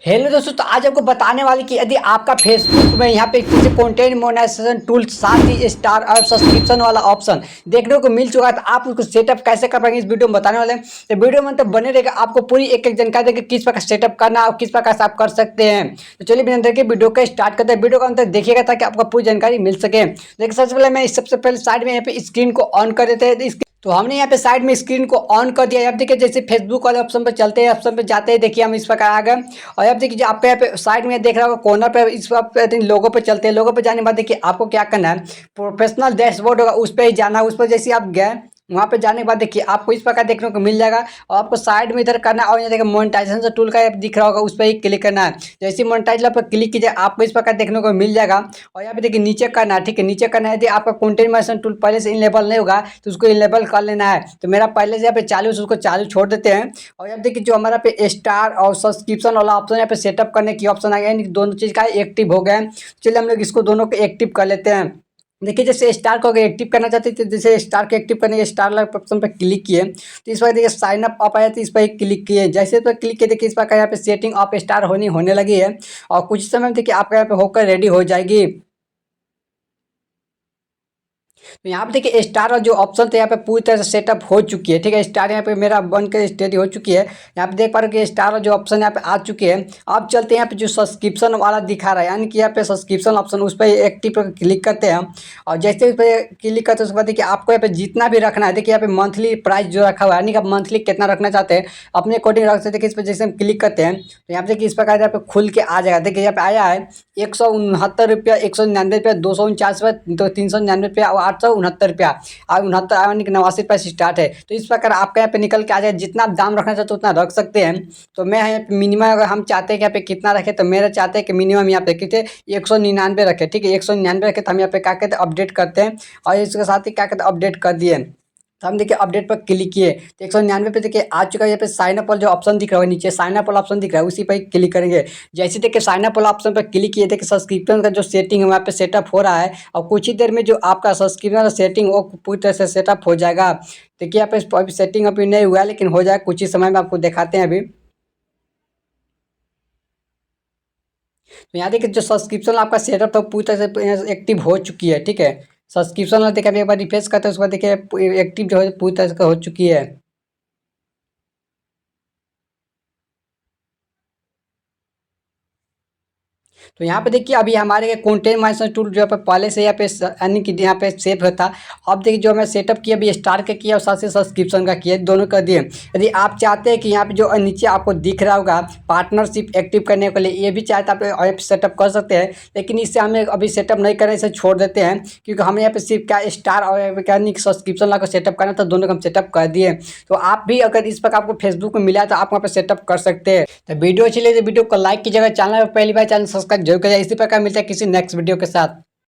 Hello दोस्तों, तो आज आपको बताने वाले कि यदि आपका फेसबुक में यहाँ पे किसी कंटेंट मोनेटाइजेशन टूल साथ ही स्टार और सब्सक्रिप्शन वाला ऑप्शन देखने को मिल चुका है, तो आप उसको सेटअप कैसे कर पाएंगे इस वीडियो में बताने वाले हैं। तो वीडियो में तो बने रहेगा, आपको पूरी एक एक जानकारी देगी किस प्रकार सेटअप करना और किस प्रकार से आप कर सकते हैं। तो चलिए बिना देर के वीडियो को स्टार्ट करते हैं। वीडियो को अंत तक देखिएगा ताकि आपको पूरी जानकारी मिल सके। लेकिन सबसे पहले मैं सबसे पहले साइड में यहाँ पे स्क्रीन को ऑन कर देते हैं। तो हमने यहाँ पे साइड में स्क्रीन को ऑन कर दिया। अब देखिए जैसे फेसबुक वाले ऑप्शन पर चलते हैं, ऑप्शन पे जाते हैं, देखिए हम इस प्रकार आ गए। और अब देखिए आपको यहाँ पे साइड में देख रहा होगा कॉर्नर पे, इस पर लोगो पे चलते हैं। लोगो पे जाने के बाद देखिए आपको क्या करना है, प्रोफेशनल डैशबोर्ड होगा उस पर ही जाना है। उस पर जैसे आप गए वहाँ पे जाने के बाद देखिए आपको इस प्रकार देखने को मिल जाएगा। और आपको साइड में इधर करना है और यहाँ देखिए मोनेटाइजेशन टूल का दिख रहा होगा, उस पर ही क्लिक करना है। जैसे मोनेटाइजेशन पर क्लिक कीजिए आपको इस प्रकार देखने को मिल जाएगा। और यहाँ पे देखिए नीचे करना है, ठीक है, नीचे करना है। यदि आपका कंटेंट मोनेटाइजेशन टूल पहले से इनेबल नहीं होगा तो उसको इनेबल कर लेना है। तो मेरा पहले से यहाँ पे चालू है, उसको चालू छोड़ देते हैं। और यहाँ देखिए जो हमारा पे स्टार और सब्सक्रिप्शन वाला ऑप्शन यहाँ पे सेटअप करने की ऑप्शन आ गया, यानी दोनों चीज़ का एक्टिव हो गया है। चलिए हम लोग इसको दोनों को एक्टिव कर लेते हैं। देखिए जैसे स्टार को अगर एक्टिव करना चाहते हैं तो जैसे स्टार को एक्टिव करने के स्टार वाला ऑप्शन पर क्लिक किए तो इस पर देखिए साइन अप आया, तो इस पर क्लिक किए। जैसे इस पर क्लिक किए देखिए इस पर यहाँ पे सेटिंग ऑफ स्टार होने लगी है। और कुछ समय में देखिए आपका यहाँ पे होकर रेडी हो जाएगी। तो यहाँ पे देखिए स्टार और जो ऑप्शन थे यहाँ पे पूरी तरह से सेटअप हो चुकी है, ठीक है। स्टार यहाँ पे मेरा बन के स्टडी हो चुकी है। यहाँ पे देख पा रहे हो कि स्टार और जो ऑप्शन यहाँ पे आ चुके हैं। अब चलते हैं यहाँ पे जो सब्सक्रिप्शन वाला दिखा रहा है, यानी कि यहाँ पे सब्सक्रिप्शन ऑप्शन उस पर एक्टिव पर क्लिक करते हैं। और जैसे उस पर क्लिक करते हैं उसके बाद देखिए आपको यहाँ पे जितना भी रखना है, देखिए यहाँ पे मंथली प्राइस जो रखा हुआ है, यानी कि आप मंथली कितना रखना चाहते हैं अपने अकॉर्डिंग रख सकते हैं। देखिए इस पर जैसे हम क्लिक करते हैं तो यहाँ पे देखिए इस प्रकार यहाँ पे खुल के आ जाएगा। देखिए यहाँ पे आया है 169 रुपया, 199 रुपया, 249 रुपया, तो 399 रुपया और 869 रुपया और 69 यानी कि 89 रुपये से स्टार्ट है। तो इस प्रकार आपका यहाँ पे निकल के आ जाए, जितना आप दाम रखना चाहते हो उतना रख सकते हैं। तो मैं यहाँ पे मिनिमम अगर हम चाहते हैं कि यहाँ पे कितना रखें, तो मेरा चाहते हैं कि मिनिमम यहाँ पे कितने 199 रखें, ठीक है। 199 रखें तो हम यहाँ पे क्या कहते हैं अपडेट करते हैं। और इसके साथ ही क्या कहते हैं अपडेट कर दिए। तो हम देखिए अपडेट पर क्लिक किए तो 199 पे देखिए आ चुका है। यहाँ पे साइन अप वाला जो ऑप्शन दिख रहा है नीचे साइन अप वाला ऑप्शन दिख रहा है, उसी पर क्लिक करेंगे। जैसे देखिए साइन अप वाला ऑप्शन पर क्लिक किए देखिए सब्सक्रिप्शन का जो सेटिंग है वहाँ पे सेटअप हो रहा है। और कुछ ही देर में जो आपका सब्सक्रिप्शन का सेटिंग वो पूरी तरह से सेटअप हो जाएगा। देखिए यहाँ पे अभी सेटिंग अभी नहीं हुआ है, लेकिन हो जाएगा कुछ ही समय में, आपको दिखाते हैं अभी। तो यहाँ देखिए जो सब्सक्रिप्शन आपका सेटअप था पूरी तरह से एक्टिव हो चुकी है, ठीक है। सब्सक्रिप्शन वाला देखिए अभी एक बार रिफ्रेश करते हैं, उसके बाद देखिए एक्टिव जो है पूरी तरह से हो चुकी है। तो यहाँ पे देखिए अभी हमारे कंटेंट मैनेजर टूल जो है पहले से यहाँ पे यानी कि यहाँ पे सेव होता। अब देखिए जो हमें सेटअप किया अभी स्टार का किया और साथ ही सब्सक्रिप्शन का किया, दोनों कर दिए। यदि आप चाहते हैं कि यहाँ पे जो नीचे आपको दिख रहा होगा पार्टनरशिप एक्टिव करने के लिए, ये भी चाहते आप ऐप सेटअप कर सकते हैं। लेकिन इससे हमें अभी सेटअप नहीं करना, इसे छोड़ देते हैं, क्योंकि हमें यहाँ पे सिर्फ क्या स्टार और यानी कि सब्सक्रिप्शन ला सेटअप करना था, दोनों को हम सेटअप कर दिए। तो आप भी अगर इस प्रकार आपको फेसबुक में मिला है तो आप वहाँ पर सेटअप कर सकते हैं। तो वीडियो अच्छी लगी तो वीडियो को लाइक कीजिएगा, चैनल पर पहली बार चैनल सब्सक्राइब जरूर करिए। इसी प्रकार मिलता है किसी नेक्स्ट वीडियो के साथ।